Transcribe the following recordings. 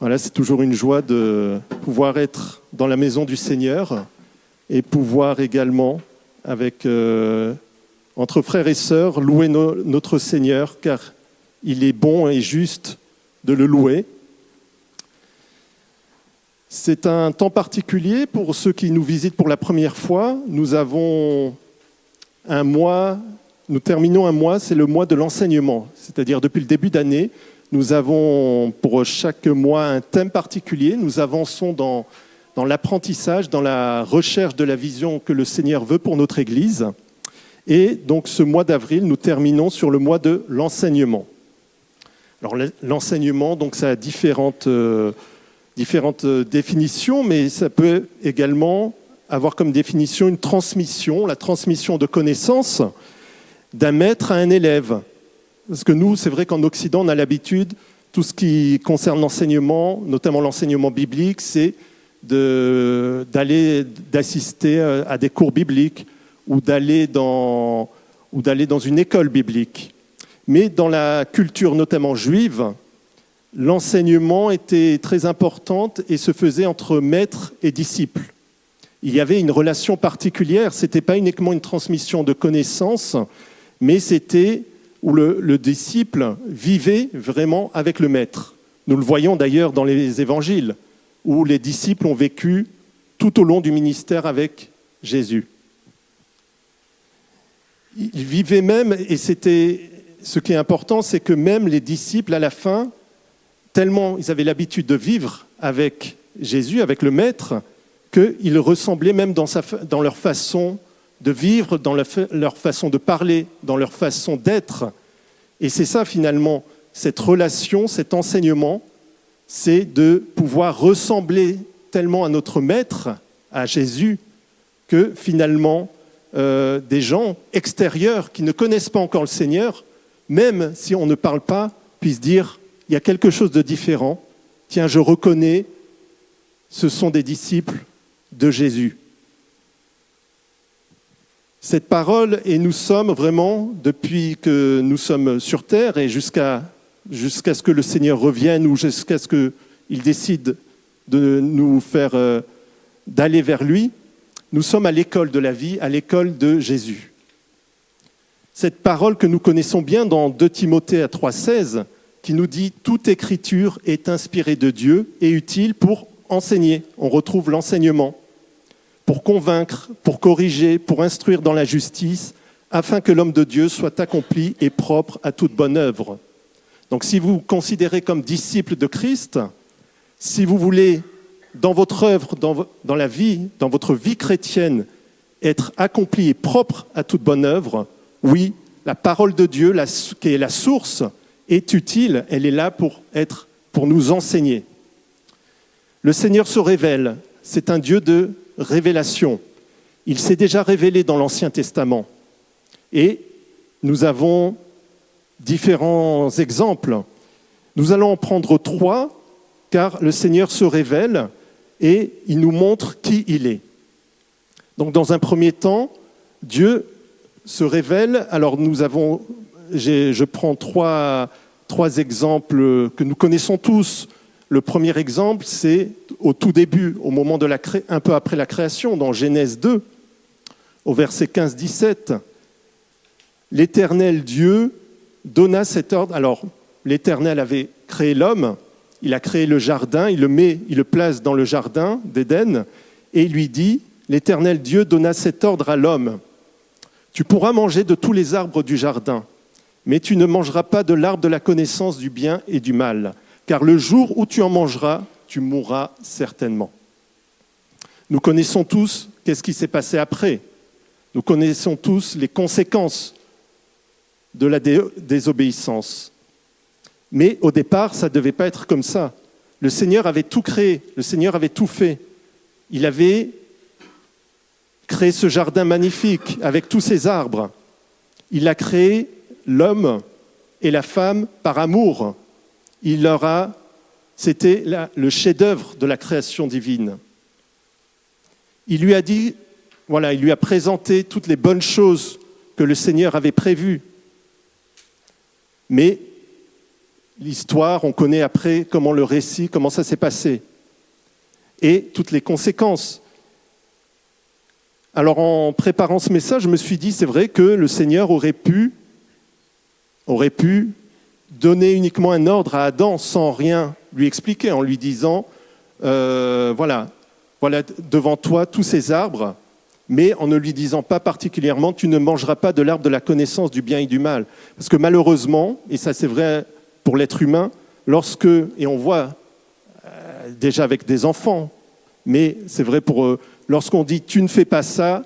Voilà, c'est toujours une joie de pouvoir être dans la maison du Seigneur et pouvoir également, entre frères et sœurs, louer notre Seigneur, car il est bon et juste de le louer. C'est un temps particulier pour ceux qui nous visitent pour la première fois. Nous avons un mois, nous terminons un mois, c'est le mois de l'enseignement. C'est-à-dire depuis le début d'année, nous avons pour chaque mois un thème particulier. Nous avançons dans l'apprentissage, dans la recherche de la vision que le Seigneur veut pour notre Église. Et donc ce mois d'avril, nous terminons sur le mois de l'enseignement. Alors l'enseignement, donc ça a différentes définitions, mais ça peut également avoir comme définition une transmission, la transmission de connaissances d'un maître à un élève. Parce que nous, c'est vrai qu'en Occident, on a l'habitude, tout ce qui concerne l'enseignement, notamment l'enseignement biblique, c'est d'assister à des cours bibliques ou d'aller dans une école biblique. Mais dans la culture notamment juive, l'enseignement était très important et se faisait entre maître et disciple. Il y avait une relation particulière, ce n'était pas uniquement une transmission de connaissances, mais c'était où le disciple vivait vraiment avec le maître. Nous le voyons d'ailleurs dans les évangiles, où les disciples ont vécu tout au long du ministère avec Jésus. Ils vivaient même, et ce qui est important, c'est que même les disciples, à la fin, tellement ils avaient l'habitude de vivre avec Jésus, avec le maître, qu'ils ressemblaient même dans leur façon de vivre, dans leur façon de parler, dans leur façon d'être. Et c'est ça finalement, cette relation, cet enseignement, c'est de pouvoir ressembler tellement à notre maître, à Jésus, que finalement, des gens extérieurs qui ne connaissent pas encore le Seigneur, même si on ne parle pas, puissent dire, il y a quelque chose de différent. Tiens, je reconnais, ce sont des disciples de Jésus. Cette parole, et nous sommes vraiment, depuis que nous sommes sur terre et jusqu'à ce que le Seigneur revienne ou jusqu'à ce qu'il décide de nous faire d'aller vers lui, nous sommes à l'école de la vie, à l'école de Jésus. Cette parole que nous connaissons bien dans 2 Timothée 3,16, qui nous dit « Toute écriture est inspirée de Dieu et utile pour enseigner ». On retrouve l'enseignement. Pour convaincre, pour corriger, pour instruire dans la justice, afin que l'homme de Dieu soit accompli et propre à toute bonne œuvre. Donc si vous vous considérez comme disciple de Christ, si vous voulez, dans votre œuvre, dans la vie, dans votre vie chrétienne, être accompli et propre à toute bonne œuvre, oui, la parole de Dieu, qui est la source, est utile, elle est là pour nous enseigner. Le Seigneur se révèle, c'est un Dieu de révélation. Il s'est déjà révélé dans l'Ancien Testament. Et nous avons différents exemples. Nous allons en prendre 3, car le Seigneur se révèle et il nous montre qui il est. Donc dans un premier temps, Dieu se révèle. Alors je prends trois exemples que nous connaissons tous. Le premier exemple, c'est au tout début, au moment un peu après la création, dans Genèse 2, au verset 15-17. L'Éternel Dieu donna cet ordre. Alors, l'Éternel avait créé l'homme, il a créé le jardin, il le place dans le jardin d'Éden, et il lui dit, l'Éternel Dieu donna cet ordre à l'homme. Tu pourras manger de tous les arbres du jardin, mais tu ne mangeras pas de l'arbre de la connaissance du bien et du mal. Car le jour où tu en mangeras, tu mourras certainement. Nous connaissons tous qu'est-ce qui s'est passé après. Nous connaissons tous les conséquences de la désobéissance. Mais au départ, ça ne devait pas être comme ça. Le Seigneur avait tout créé, le Seigneur avait tout fait. Il avait créé ce jardin magnifique avec tous ces arbres. Il a créé l'homme et la femme par amour. C'était le chef-d'œuvre de la création divine. Il lui a dit, il lui a présenté toutes les bonnes choses que le Seigneur avait prévues. Mais l'histoire, on connaît après comment le récit, comment ça s'est passé. Et toutes les conséquences. Alors en préparant ce message, je me suis dit, c'est vrai que le Seigneur aurait pu donner uniquement un ordre à Adam sans rien lui expliquer, en lui disant, voilà devant toi tous ces arbres, mais en ne lui disant pas particulièrement, tu ne mangeras pas de l'arbre de la connaissance du bien et du mal. Parce que malheureusement, et ça c'est vrai pour l'être humain, et on voit déjà avec des enfants, mais c'est vrai lorsqu'on dit tu ne fais pas ça,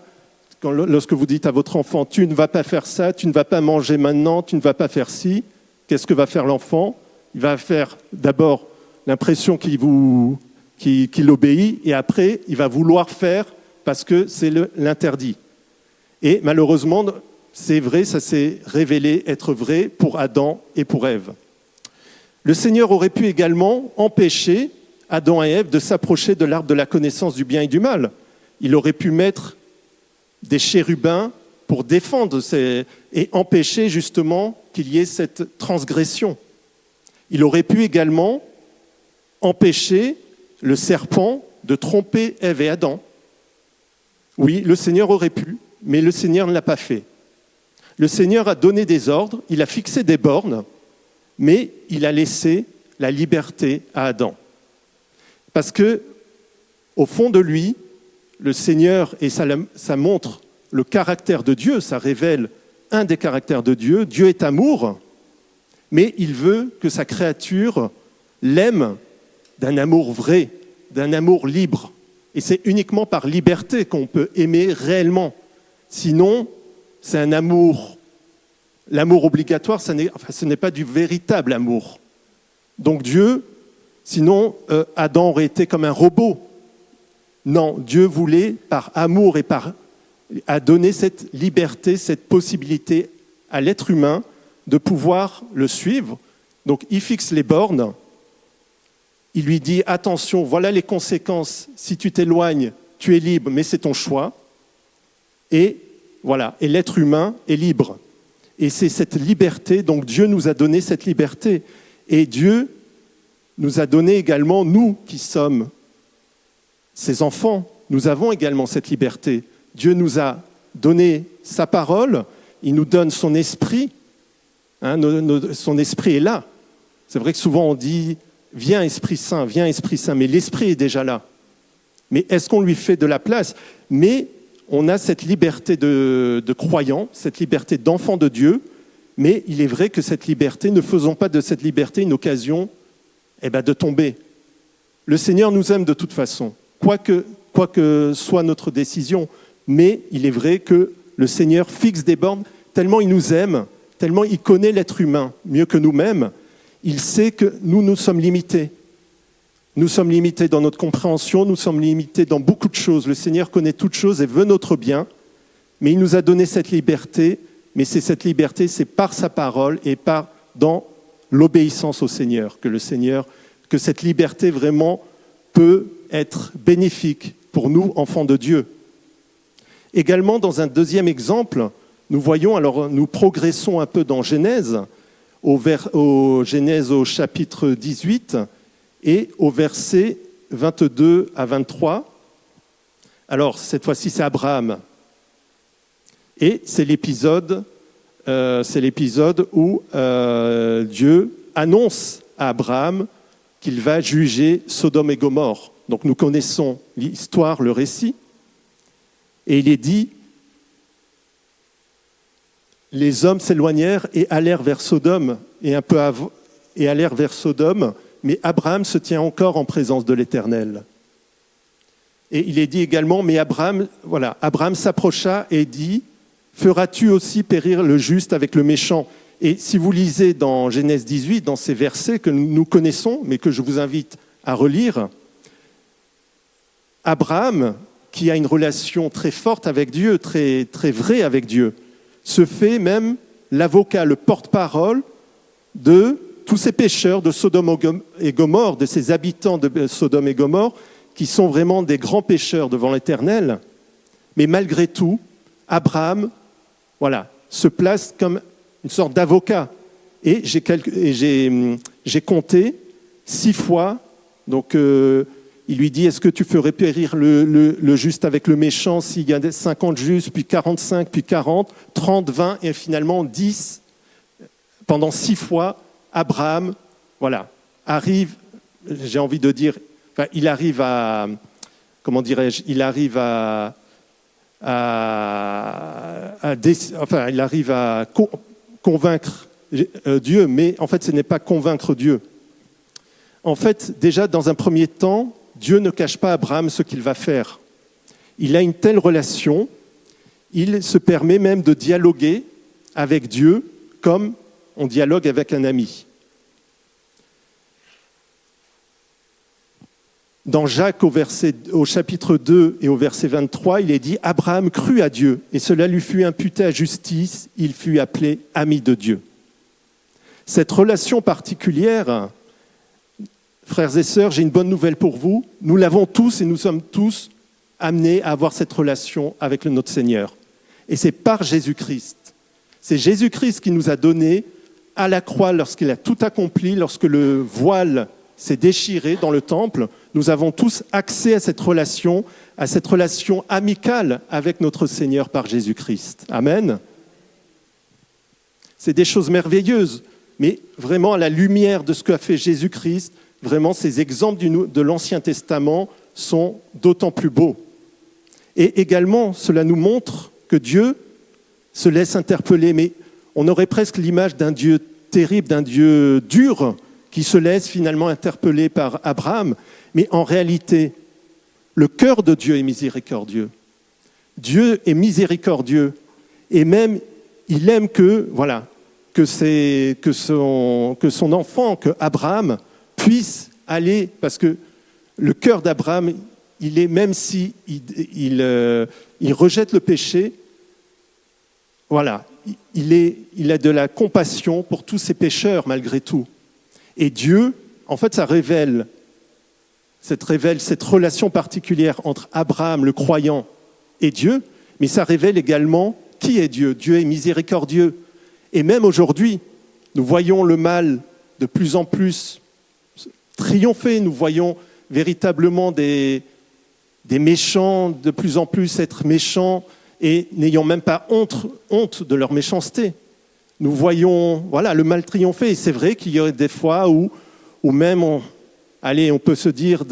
lorsque vous dites à votre enfant tu ne vas pas faire ça, tu ne vas pas manger maintenant, tu ne vas pas faire ci, qu'est-ce que va faire l'enfant? Il va faire d'abord l'impression qu'il obéit et après il va vouloir faire parce que c'est l'interdit. Et malheureusement, c'est vrai, ça s'est révélé être vrai pour Adam et pour Ève. Le Seigneur aurait pu également empêcher Adam et Ève de s'approcher de l'arbre de la connaissance du bien et du mal. Il aurait pu mettre des chérubins pour défendre et empêcher justement qu'il y ait cette transgression. Il aurait pu également empêcher le serpent de tromper Ève et Adam. Oui, le Seigneur aurait pu, mais le Seigneur ne l'a pas fait. Le Seigneur a donné des ordres, il a fixé des bornes, mais il a laissé la liberté à Adam. Parce que, au fond de lui, le Seigneur, et ça montre le caractère de Dieu, ça révèle un des caractères de Dieu. Dieu est amour, mais il veut que sa créature l'aime d'un amour vrai, d'un amour libre. Et c'est uniquement par liberté qu'on peut aimer réellement. Sinon, c'est un amour. L'amour obligatoire, ce n'est pas du véritable amour. Donc Dieu, sinon Adam aurait été comme un robot. Non, Dieu voulait, par amour a donné cette liberté, cette possibilité à l'être humain de pouvoir le suivre. Donc il fixe les bornes, il lui dit « Attention, voilà les conséquences, si tu t'éloignes, tu es libre, mais c'est ton choix. » Et voilà, et l'être humain est libre. Et c'est cette liberté, donc Dieu nous a donné cette liberté. Et Dieu nous a donné également, nous qui sommes ses enfants, nous avons également cette liberté. Dieu nous a donné sa parole, il nous donne son esprit. Son esprit est là. C'est vrai que souvent on dit « Viens Esprit Saint, mais l'esprit est déjà là. Mais est-ce qu'on lui fait de la place? Mais on a cette liberté de croyant, cette liberté d'enfant de Dieu, mais il est vrai que cette liberté, ne faisons pas de cette liberté une occasion de tomber. Le Seigneur nous aime de toute façon, quoi que soit notre décision, mais il est vrai que le Seigneur fixe des bornes tellement il nous aime, tellement il connaît l'être humain mieux que nous-mêmes, il sait que nous sommes limités. Nous sommes limités dans notre compréhension, nous sommes limités dans beaucoup de choses. Le Seigneur connaît toutes choses et veut notre bien, mais il nous a donné cette liberté, mais cette liberté, c'est par sa parole et dans l'obéissance au Seigneur, que cette liberté vraiment peut être bénéfique pour nous, enfants de Dieu. Également, dans un deuxième exemple, nous progressons un peu dans Genèse, Genèse au chapitre 18, et au verset 22 à 23, alors cette fois-ci c'est Abraham. Et c'est l'épisode où Dieu annonce à Abraham qu'il va juger Sodome et Gomorrhe. Donc nous connaissons l'histoire, le récit. Et il est dit, les hommes s'éloignèrent et allèrent vers Sodome, mais Abraham se tient encore en présence de l'Éternel. Et il est dit également, mais Abraham s'approcha et dit, feras-tu aussi périr le juste avec le méchant? Et si vous lisez dans Genèse 18, dans ces versets que nous connaissons, mais que je vous invite à relire, Abraham, qui a une relation très forte avec Dieu, très, très vraie avec Dieu, se fait même l'avocat, le porte-parole de tous ces pécheurs de Sodome et Gomorrhe, de ces habitants de Sodome et Gomorrhe, qui sont vraiment des grands pécheurs devant l'Éternel. Mais malgré tout, Abraham se place comme une sorte d'avocat. Et j'ai j'ai compté 6 fois. Donc, il lui dit, est-ce que tu ferais périr le juste avec le méchant s'il y a 50 justes, puis 45, puis 40, 30, 20, et finalement 10. Pendant 6 fois, Abraham, voilà, arrive, j'ai envie de dire, enfin, il arrive à, comment dirais-je, il arrive il arrive à convaincre Dieu, mais en fait, ce n'est pas convaincre Dieu. En fait, déjà, dans un premier temps, Dieu ne cache pas à Abraham ce qu'il va faire. Il a une telle relation, il se permet même de dialoguer avec Dieu comme on dialogue avec un ami. Dans Jacques, au chapitre 2 et au verset 23, il est dit « Abraham crut à Dieu, et cela lui fut imputé à justice, il fut appelé ami de Dieu. » Cette relation particulière, frères et sœurs, j'ai une bonne nouvelle pour vous. Nous l'avons tous et nous sommes tous amenés à avoir cette relation avec notre Seigneur. Et c'est par Jésus-Christ. C'est Jésus-Christ qui nous a donné à la croix, lorsqu'il a tout accompli, lorsque le voile s'est déchiré dans le temple, nous avons tous accès à cette relation amicale avec notre Seigneur par Jésus-Christ. Amen. C'est des choses merveilleuses, mais vraiment à la lumière de ce qu'a fait Jésus-Christ, vraiment ces exemples de l'Ancien Testament sont d'autant plus beaux. Et également, cela nous montre que Dieu se laisse interpeller, mais on aurait presque l'image d'un Dieu terrible, d'un Dieu dur, qui se laisse finalement interpeller par Abraham. Mais en réalité, le cœur de Dieu est miséricordieux. Dieu est miséricordieux. Et même, il aime que son enfant, que Abraham, puisse aller, parce que le cœur d'Abraham, il est, même si il rejette le péché, voilà, il a de la compassion pour tous ces pécheurs malgré tout. Et Dieu, en fait, ça révèle cette relation particulière entre Abraham, le croyant, et Dieu, mais ça révèle également qui est Dieu. Dieu est miséricordieux. Et même aujourd'hui, nous voyons le mal de plus en plus triompher. Nous voyons véritablement des méchants de plus en plus être méchants et n'ayant même pas honte de leur méchanceté. Nous voyons le mal triompher. Et c'est vrai qu'il y aurait des fois où même, on peut se dire,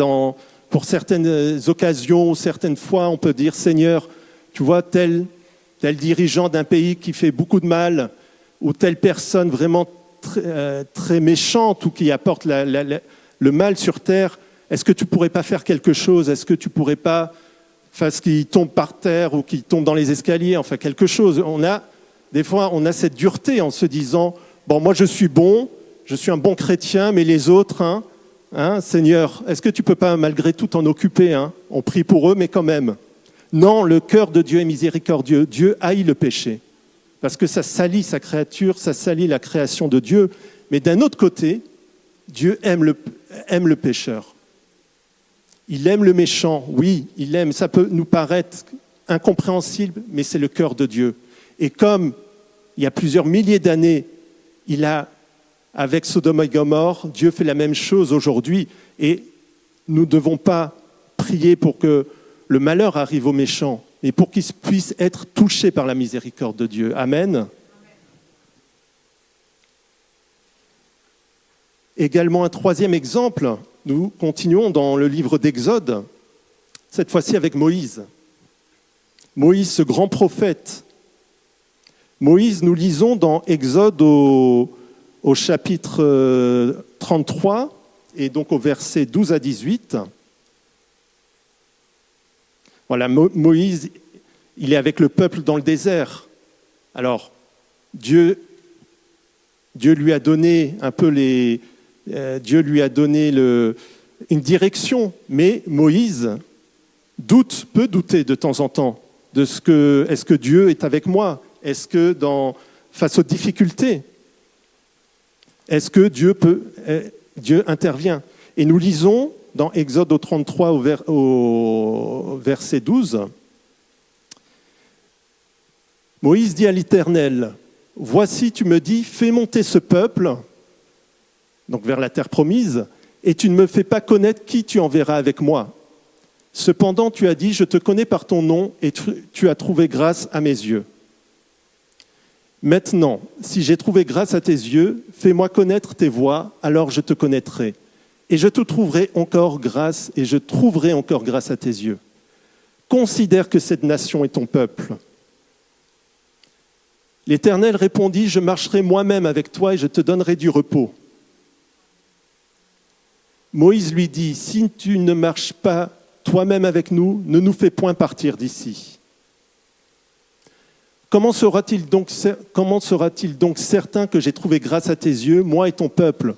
pour certaines occasions ou certaines fois, on peut dire, Seigneur, tu vois, tel dirigeant d'un pays qui fait beaucoup de mal, ou telle personne vraiment très, très méchante ou qui apporte le mal sur terre, est-ce que tu ne pourrais pas faire quelque chose? Est-ce que tu ne pourrais pas faire ce qu'il tombe par terre ou qu'il tombe dans les escaliers? Enfin, quelque chose. Des fois, on a cette dureté en se disant, bon, moi je suis un bon chrétien, mais les autres, Seigneur, est-ce que tu ne peux pas malgré tout t'en occuper? On prie pour eux, mais quand même. Non, le cœur de Dieu est miséricordieux. Dieu haït le péché, parce que ça salit sa créature, ça salit la création de Dieu. Mais d'un autre côté, Dieu aime le pécheur. Il aime le méchant, oui, il aime. Ça peut nous paraître incompréhensible, mais c'est le cœur de Dieu. Et comme il y a plusieurs milliers d'années, avec Sodome et Gomorrhe, Dieu fait la même chose aujourd'hui. Et nous ne devons pas prier pour que le malheur arrive aux méchants, mais pour qu'ils puissent être touchés par la miséricorde de Dieu. Amen. Également un troisième exemple, nous continuons dans le livre d'Exode, cette fois-ci avec Moïse. Moïse, ce grand prophète. Moïse, nous lisons dans Exode au chapitre 33 et donc au verset 12 à 18. Voilà, Moïse, il est avec le peuple dans le désert. Alors, Dieu lui a donné un peu Dieu lui a donné une direction, mais Moïse peut douter de temps en temps de est-ce que Dieu est avec moi? Est-ce que face aux difficultés, est-ce que Dieu intervient? Et nous lisons dans Exode au 33 au verset 12, Moïse dit à l'Éternel, « Voici, tu me dis, fais monter ce peuple, donc vers la terre promise, et tu ne me fais pas connaître qui tu enverras avec moi. Cependant, tu as dit, je te connais par ton nom, et tu as trouvé grâce à mes yeux. Maintenant, si j'ai trouvé grâce à tes yeux, fais-moi connaître tes voies, alors je te connaîtrai. Et je te trouverai encore grâce, et je trouverai encore grâce à tes yeux. Considère que cette nation est ton peuple. L'Éternel répondit, je marcherai moi-même avec toi et je te donnerai du repos. Moïse lui dit, si tu ne marches pas toi-même avec nous, ne nous fais point partir d'ici. Comment sera-t-il donc certain que j'ai trouvé grâce à tes yeux, moi et ton peuple?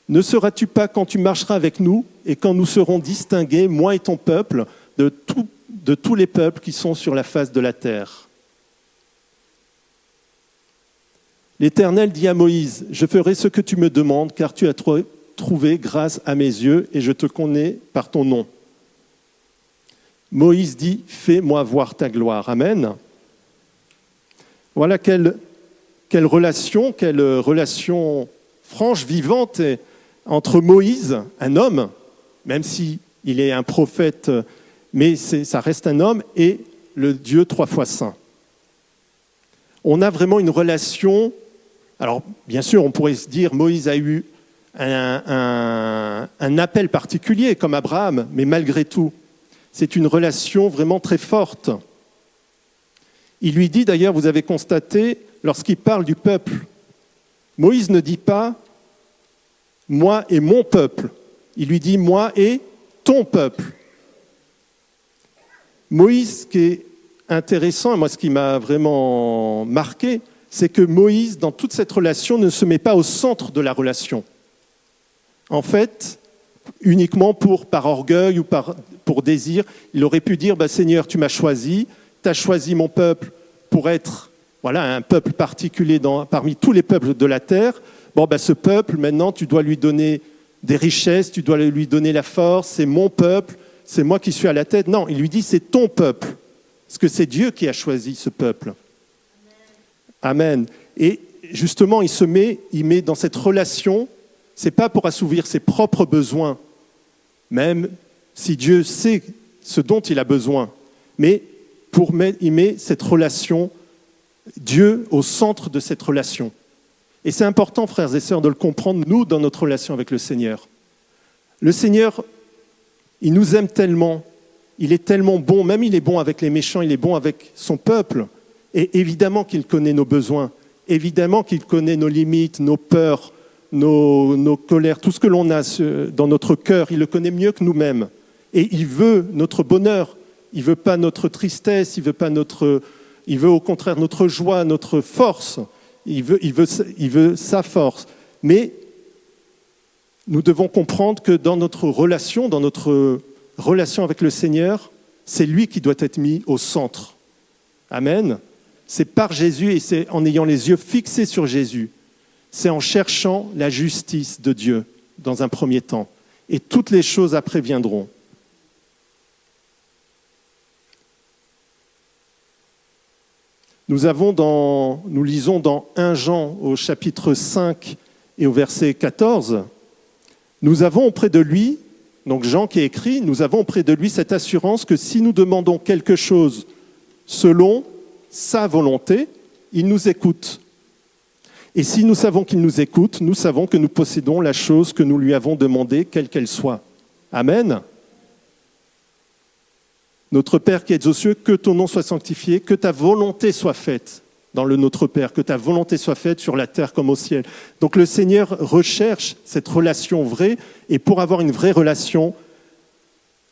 Ne seras-tu pas quand tu marcheras avec nous et quand nous serons distingués, moi et ton peuple, de tous les peuples qui sont sur la face de la terre? L'Éternel dit à Moïse, je ferai ce que tu me demandes, car tu as trouvé grâce à mes yeux et je te connais par ton nom. Moïse dit, fais-moi voir ta gloire. Amen. Voilà quelle relation franche, vivante entre Moïse, un homme, même s'il est un prophète, mais ça reste un homme, et le Dieu 3 fois saint. On a vraiment une relation. Alors, bien sûr, on pourrait se dire Moïse a eu un appel particulier, comme Abraham, mais malgré tout, c'est une relation vraiment très forte. Il lui dit, d'ailleurs, vous avez constaté, lorsqu'il parle du peuple, Moïse ne dit pas « moi et mon peuple », il lui dit « moi et ton peuple ». Moïse, ce qui est intéressant, et moi ce qui m'a vraiment marqué, c'est que Moïse, dans toute cette relation, ne se met pas au centre de la relation. En fait, uniquement par orgueil ou pour désir, il aurait pu dire Seigneur, tu m'as choisi, tu as choisi mon peuple pour être un peuple particulier parmi tous les peuples de la terre. Ce peuple, maintenant, tu dois lui donner des richesses, tu dois lui donner la force, c'est mon peuple, c'est moi qui suis à la tête. Non, il lui dit c'est ton peuple, parce que c'est Dieu qui a choisi ce peuple. Amen. Et justement, il met dans cette relation, c'est pas pour assouvir ses propres besoins, même si Dieu sait ce dont il a besoin, mais il met cette relation, Dieu au centre de cette relation. Et c'est important, frères et sœurs, de le comprendre, nous, dans notre relation avec le Seigneur. Le Seigneur, il nous aime tellement, il est tellement bon, même il est bon avec les méchants, il est bon avec son peuple. Et évidemment qu'il connaît nos besoins, évidemment qu'il connaît nos limites, nos peurs, nos colères, tout ce que l'on a dans notre cœur, il le connaît mieux que nous-mêmes. Et il veut notre bonheur, il ne veut pas notre tristesse, il veut au contraire notre joie, notre force, il veut sa force. Mais nous devons comprendre que dans notre relation avec le Seigneur, c'est lui qui doit être mis au centre. Amen. C'est par Jésus et c'est en ayant les yeux fixés sur Jésus. C'est en cherchant la justice de Dieu dans un premier temps. Et toutes les choses après viendront. Nous lisons dans 1 Jean au chapitre 5 et au verset 14, nous avons auprès de lui, donc Jean qui écrit, nous avons auprès de lui cette assurance que si nous demandons quelque chose selon sa volonté, il nous écoute. Et si nous savons qu'il nous écoute, nous savons que nous possédons la chose que nous lui avons demandée, quelle qu'elle soit. Amen. Notre Père qui es aux cieux, que ton nom soit sanctifié, que ta volonté soit faite dans le Notre Père, que ta volonté soit faite sur la terre comme au ciel. Donc le Seigneur recherche cette relation vraie, et pour avoir une vraie relation,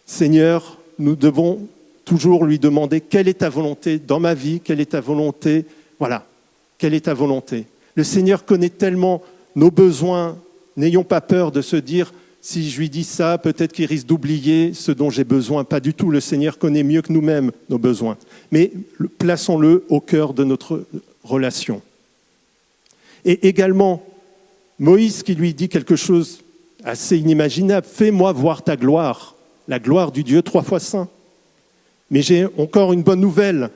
Seigneur, nous devons toujours lui demander quelle est ta volonté dans ma vie, quelle est ta volonté, voilà, quelle est ta volonté. Le Seigneur connaît tellement nos besoins, n'ayons pas peur de se dire si je lui dis ça, peut-être qu'il risque d'oublier ce dont j'ai besoin. Pas du tout, le Seigneur connaît mieux que nous-mêmes nos besoins. Mais plaçons-le au cœur de notre relation. Et également, Moïse qui lui dit quelque chose assez inimaginable, « Fais-moi voir ta gloire », la gloire du Dieu 3 fois saint. Mais j'ai encore une bonne nouvelle,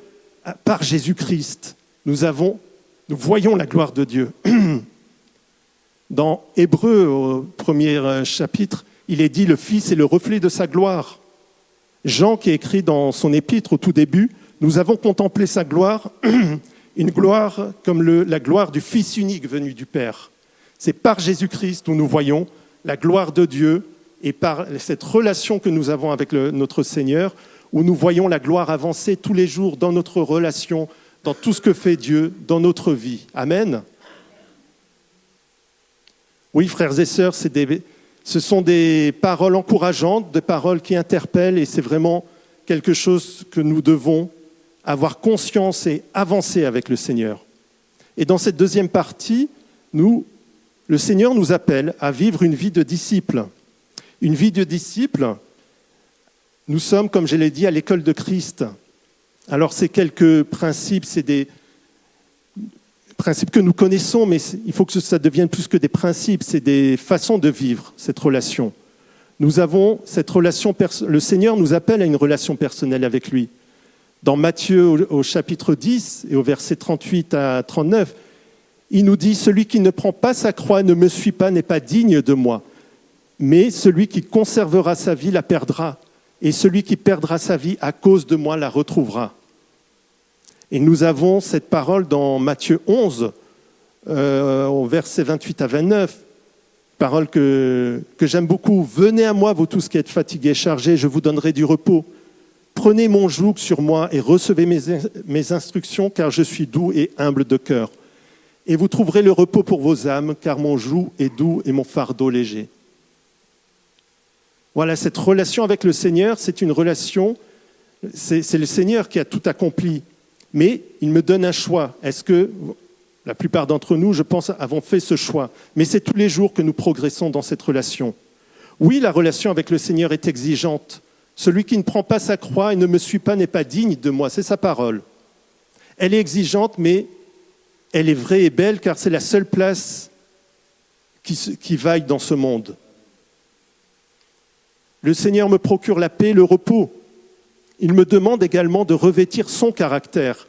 par Jésus-Christ, nous voyons la gloire de Dieu. Dans Hébreux, au premier chapitre, il est dit « Le Fils est le reflet de sa gloire ». Jean, qui écrit dans son épître au tout début, « Nous avons contemplé sa gloire, une gloire comme la gloire du Fils unique venu du Père ». C'est par Jésus-Christ où nous voyons la gloire de Dieu et par cette relation que nous avons avec notre Seigneur, où nous voyons la gloire avancer tous les jours dans notre relation, dans tout ce que fait Dieu, dans notre vie. Amen. Oui, frères et sœurs, ce sont des paroles encourageantes, des paroles qui interpellent, et c'est vraiment quelque chose que nous devons avoir conscience et avancer avec le Seigneur. Et dans cette deuxième partie, le Seigneur nous appelle à vivre une vie de disciple. Une vie de disciple, nous sommes, comme je l'ai dit, à l'école de Christ. Alors, c'est quelques principes, c'est des principes que nous connaissons, mais il faut que ça devienne plus que des principes, c'est des façons de vivre cette relation. Nous avons cette relation, le Seigneur nous appelle à une relation personnelle avec lui. Dans Matthieu, au chapitre 10 et au verset 38 à 39, il nous dit « Celui qui ne prend pas sa croix, ne me suit pas, n'est pas digne de moi. Mais celui qui conservera sa vie la perdra. Et celui qui perdra sa vie à cause de moi la retrouvera. » Et nous avons cette parole dans Matthieu 11, au verset 28 à 29, parole que j'aime beaucoup. « Venez à moi, vous tous qui êtes fatigués et chargés, je vous donnerai du repos. Prenez mon joug sur moi et recevez mes instructions, car je suis doux et humble de cœur. Et vous trouverez le repos pour vos âmes, car mon joug est doux et mon fardeau léger. » Voilà, cette relation avec le Seigneur, c'est une relation, c'est le Seigneur qui a tout accompli. Mais il me donne un choix. Est-ce que la plupart d'entre nous, je pense, avons fait ce choix? Mais c'est tous les jours que nous progressons dans cette relation. Oui, la relation avec le Seigneur est exigeante. Celui qui ne prend pas sa croix et ne me suit pas n'est pas digne de moi. C'est sa parole. Elle est exigeante, mais elle est vraie et belle, car c'est la seule place qui vaille dans ce monde. Le Seigneur me procure la paix, le repos. Il me demande également de revêtir son caractère.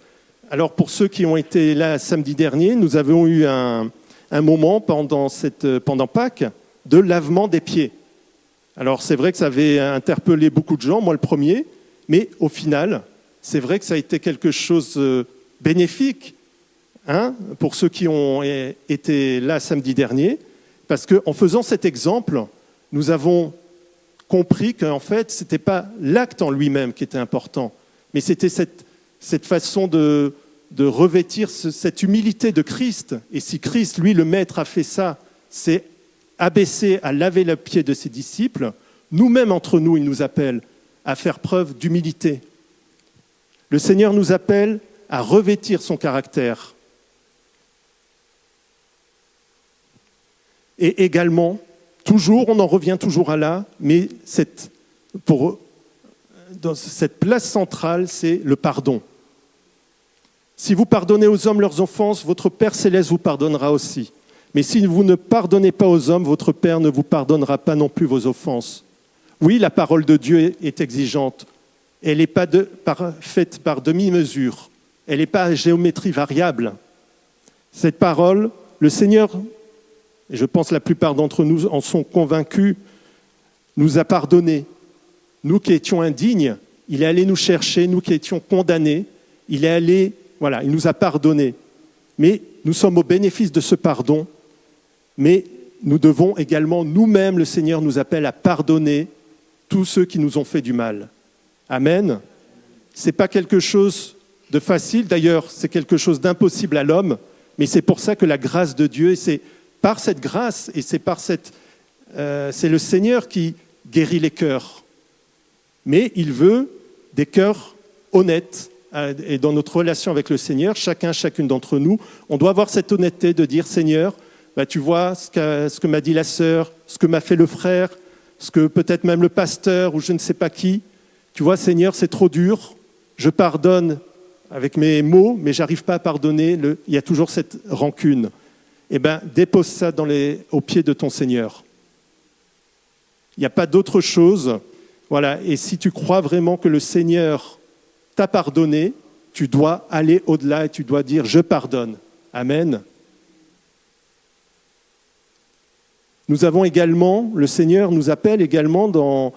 Alors pour ceux qui ont été là samedi dernier, nous avons eu un moment pendant Pâques de lavement des pieds. Alors c'est vrai que ça avait interpellé beaucoup de gens, moi le premier, mais au final, c'est vrai que ça a été quelque chose de bénéfique pour ceux qui ont été là samedi dernier, parce qu'en faisant cet exemple, nous avons compris qu'en fait, ce n'était pas l'acte en lui-même qui était important, mais c'était cette façon de revêtir cette humilité de Christ. Et si Christ, lui, le Maître, a fait ça, c'est abaisser, à laver le pied de ses disciples, nous-mêmes entre nous, il nous appelle à faire preuve d'humilité. Le Seigneur nous appelle à revêtir son caractère. Et également, toujours, on en revient toujours à là, mais dans cette place centrale, c'est le pardon. Si vous pardonnez aux hommes leurs offenses, votre Père céleste vous pardonnera aussi. Mais si vous ne pardonnez pas aux hommes, votre Père ne vous pardonnera pas non plus vos offenses. Oui, la parole de Dieu est exigeante. Elle n'est pas faite par demi-mesure. Elle n'est pas à géométrie variable. Cette parole, le Seigneur, et je pense que la plupart d'entre nous en sont convaincus, nous a pardonné. Nous qui étions indignes, il est allé nous chercher, nous qui étions condamnés, il nous a pardonné. Mais nous sommes au bénéfice de ce pardon, mais nous devons également, nous-mêmes, le Seigneur nous appelle à pardonner tous ceux qui nous ont fait du mal. Amen. Ce n'est pas quelque chose de facile, d'ailleurs, c'est quelque chose d'impossible à l'homme, mais c'est pour ça que la grâce de Dieu, et c'est par cette grâce, et c'est le Seigneur qui guérit les cœurs. Mais il veut des cœurs honnêtes. Et dans notre relation avec le Seigneur, chacune d'entre nous, on doit avoir cette honnêteté de dire « Seigneur, tu vois ce que m'a dit la sœur, ce que m'a fait le frère, ce que peut-être même le pasteur ou je ne sais pas qui. Tu vois, Seigneur, c'est trop dur. Je pardonne avec mes mots, mais je n'arrive pas à pardonner. Il y a toujours cette rancune. » Eh bien, dépose ça aux pieds de ton Seigneur. Il n'y a pas d'autre chose. Voilà. Et si tu crois vraiment que le Seigneur t'a pardonné, tu dois aller au-delà et tu dois dire « Je pardonne ». Amen. Nous avons également, le Seigneur nous appelle également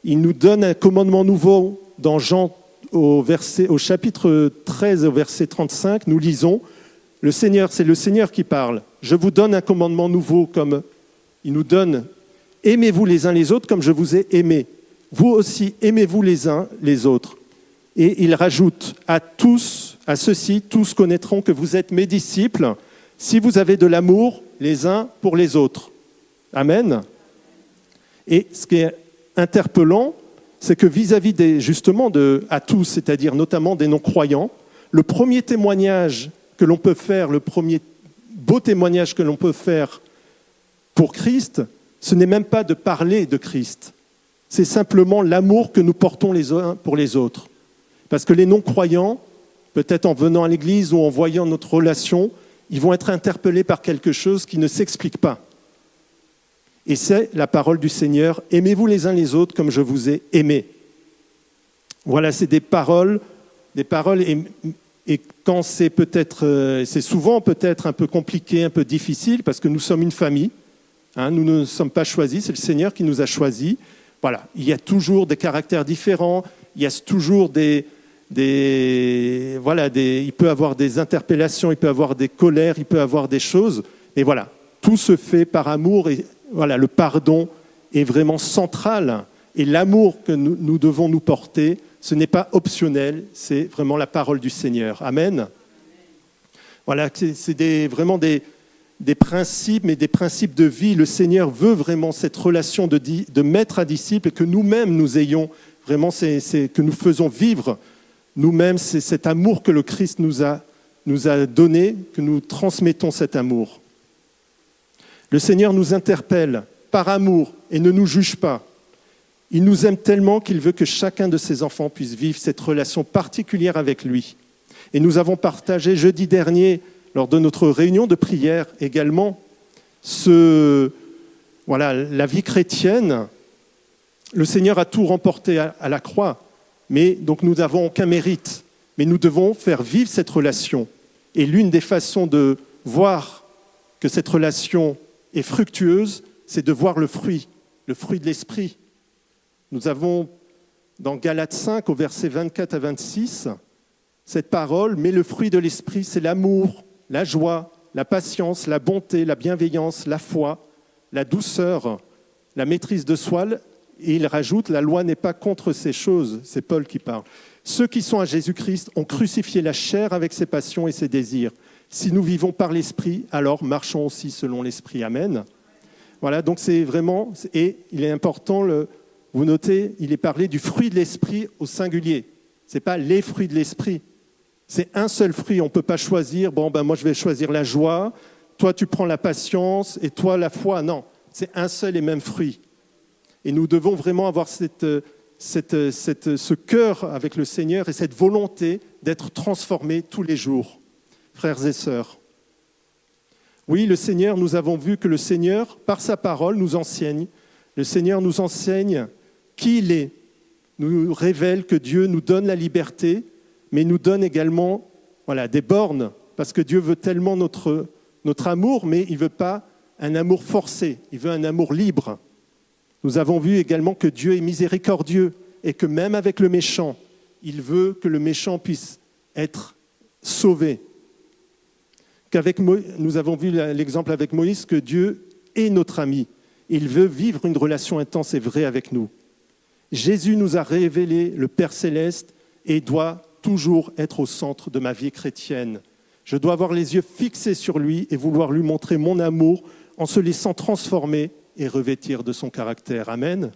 il nous donne un commandement nouveau dans Jean au chapitre 13, au verset 35, nous lisons, c'est le Seigneur qui parle. Je vous donne un commandement nouveau comme il nous donne, aimez-vous les uns les autres comme je vous ai aimés. Vous aussi, aimez-vous les uns les autres. Et il rajoute, à ceux-ci, tous connaîtront que vous êtes mes disciples, si vous avez de l'amour les uns pour les autres. Amen. Et ce qui est interpellant, c'est que vis-à-vis à tous, c'est-à-dire notamment des non-croyants, le premier témoignage que l'on peut faire, le premier beau témoignage que l'on peut faire pour Christ, ce n'est même pas de parler de Christ. C'est simplement l'amour que nous portons les uns pour les autres. Parce que les non-croyants, peut-être en venant à l'église ou en voyant notre relation, ils vont être interpellés par quelque chose qui ne s'explique pas. Et c'est la parole du Seigneur, aimez-vous les uns les autres comme je vous ai aimés. Voilà, c'est des paroles et quand c'est souvent peut-être un peu compliqué, un peu difficile, parce que nous sommes une famille, nous ne sommes pas choisis, c'est le Seigneur qui nous a choisis. Voilà, il y a toujours des caractères différents, il y a toujours il peut y avoir des interpellations, il peut y avoir des colères, il peut y avoir des choses, mais voilà, tout se fait par amour et voilà, le pardon est vraiment central et l'amour que nous devons nous porter, ce n'est pas optionnel, c'est vraiment la parole du Seigneur. Amen. Voilà, c'est vraiment des principes, mais des principes de vie. Le Seigneur veut vraiment cette relation de maître à disciple et que nous-mêmes nous ayons vraiment, que nous faisons vivre nous-mêmes, c'est cet amour que le Christ nous a donné, que nous transmettons cet amour. Le Seigneur nous interpelle par amour et ne nous juge pas. Il nous aime tellement qu'il veut que chacun de ses enfants puisse vivre cette relation particulière avec lui. Et nous avons partagé jeudi dernier, lors de notre réunion de prière également, la vie chrétienne. Le Seigneur a tout remporté à la croix, mais donc nous n'avons aucun mérite. Mais nous devons faire vivre cette relation. Et l'une des façons de voir que cette relation est fructueuse, c'est de voir le fruit de l'esprit. Nous avons dans Galates 5, au verset 24 à 26, cette parole, mais le fruit de l'esprit, c'est l'amour, la joie, la patience, la bonté, la bienveillance, la foi, la douceur, la maîtrise de soi. Et il rajoute, la loi n'est pas contre ces choses, c'est Paul qui parle. Ceux qui sont à Jésus-Christ ont crucifié la chair avec ses passions et ses désirs. Si nous vivons par l'Esprit, alors marchons aussi selon l'Esprit. Amen. Voilà, donc c'est vraiment, et il est important, vous notez, il est parlé du fruit de l'Esprit au singulier. Ce n'est pas les fruits de l'Esprit. C'est un seul fruit, on ne peut pas choisir, moi je vais choisir la joie, toi tu prends la patience et toi la foi. Non, c'est un seul et même fruit. Et nous devons vraiment avoir ce cœur avec le Seigneur et cette volonté d'être transformés tous les jours. Frères et sœurs. Oui, le Seigneur, nous avons vu que le Seigneur, par sa parole, nous enseigne. Le Seigneur nous enseigne qui il est, nous révèle que Dieu nous donne la liberté, mais nous donne également des bornes, parce que Dieu veut tellement notre amour, mais il ne veut pas un amour forcé, il veut un amour libre. Nous avons vu également que Dieu est miséricordieux et que même avec le méchant, il veut que le méchant puisse être sauvé. Nous avons vu l'exemple avec Moïse que Dieu est notre ami. Il veut vivre une relation intense et vraie avec nous. Jésus nous a révélé le Père Céleste et doit toujours être au centre de ma vie chrétienne. Je dois avoir les yeux fixés sur lui et vouloir lui montrer mon amour en se laissant transformer et revêtir de son caractère. Amen.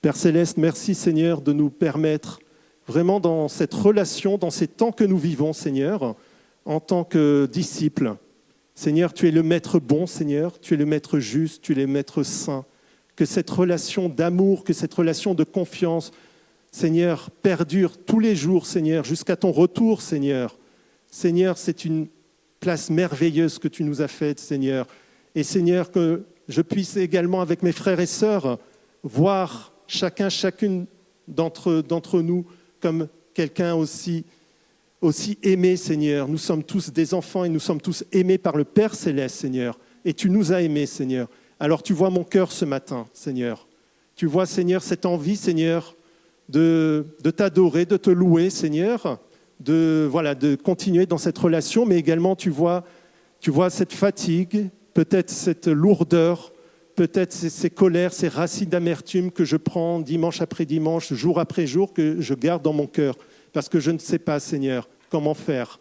Père Céleste, merci Seigneur de nous permettre vraiment dans cette relation, dans ces temps que nous vivons, Seigneur, en tant que disciples. Seigneur, tu es le maître bon, Seigneur, tu es le maître juste, tu es le maître saint. Que cette relation d'amour, que cette relation de confiance, Seigneur, perdure tous les jours, Seigneur, jusqu'à ton retour, Seigneur. Seigneur, c'est une place merveilleuse que tu nous as faite, Seigneur. Et Seigneur, que je puisse également, avec mes frères et sœurs, voir chacune d'entre nous comme quelqu'un aussi aimé, Seigneur. Nous sommes tous des enfants et nous sommes tous aimés par le Père Céleste, Seigneur. Et tu nous as aimés, Seigneur. Alors tu vois mon cœur ce matin, Seigneur. Tu vois, Seigneur, cette envie, Seigneur, de t'adorer, de te louer, Seigneur, de continuer dans cette relation, mais également tu vois cette fatigue, peut-être cette lourdeur, peut-être ces colères, ces racines d'amertume que je prends dimanche après dimanche, jour après jour, que je garde dans mon cœur, parce que je ne sais pas, Seigneur, comment faire.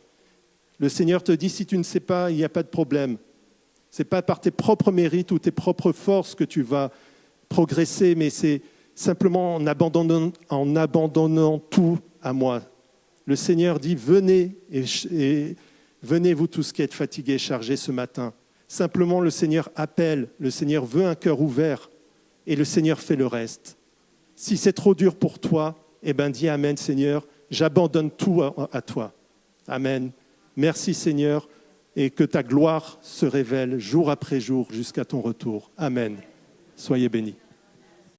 Le Seigneur te dit, si tu ne sais pas, il n'y a pas de problème. Ce n'est pas par tes propres mérites ou tes propres forces que tu vas progresser, mais c'est simplement en abandonnant tout à moi. Le Seigneur dit, venez et venez vous tous qui êtes fatigués et chargés ce matin. Simplement, le Seigneur appelle, le Seigneur veut un cœur ouvert et le Seigneur fait le reste. Si c'est trop dur pour toi, eh bien dis Amen, Seigneur, j'abandonne tout à toi. Amen. Merci, Seigneur, et que ta gloire se révèle jour après jour jusqu'à ton retour. Amen. Soyez bénis.